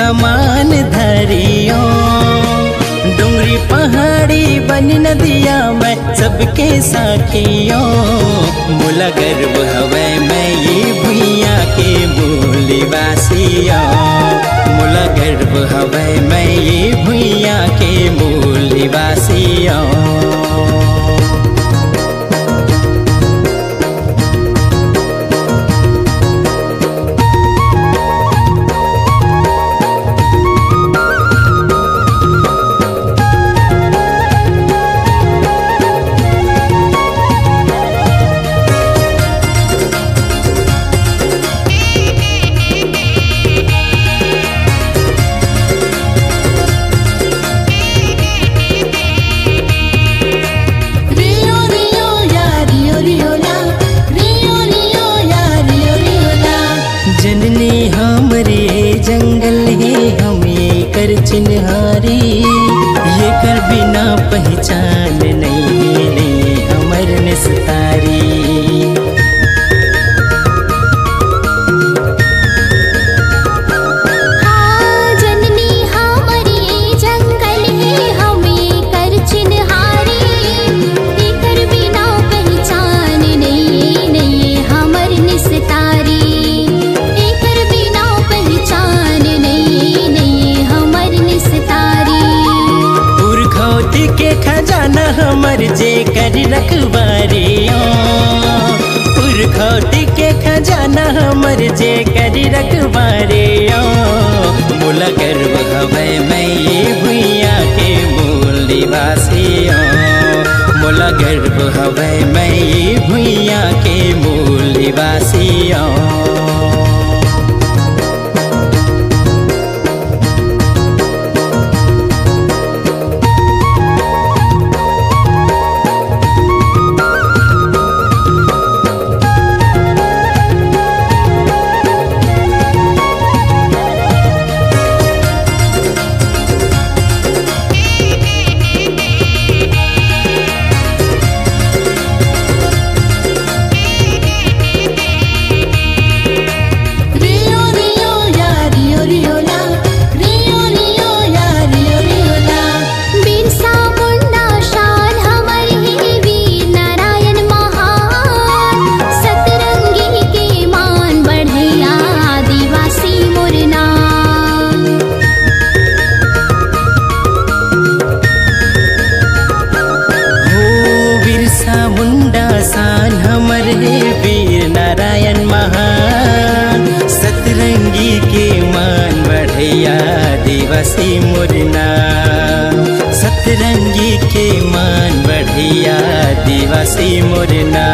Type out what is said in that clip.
समान धरियो। डुंगरी पहाड़ी बन नदिया मैं सबके साखियों। मोला गर्व हवे मैं ये भुइया के मूलवासियों। मोला गर्व हवे मैं ये भुइया के मूलवासियों। जननी हमरे जंगल है हमें कर चिन्हारी। ये कर बिना पहचान नहीं हमर निस्तारी। के खजाना हमर जे कर रखवारियों। पुरखौती के खजाना हमर जे कर रखवारियों। मोला गर्व हवे मैं ये भुइया के मूलवासियों। मोला गर्व हवे मैं ये भुइया के मूलवासियों। मुंडा सान हमर है वीर नारायण महान। सतरंगी के मान बढ़ैया आदिवासी मुरना। सतरंगी के मान बढ़ैया आदिवासी मुरना।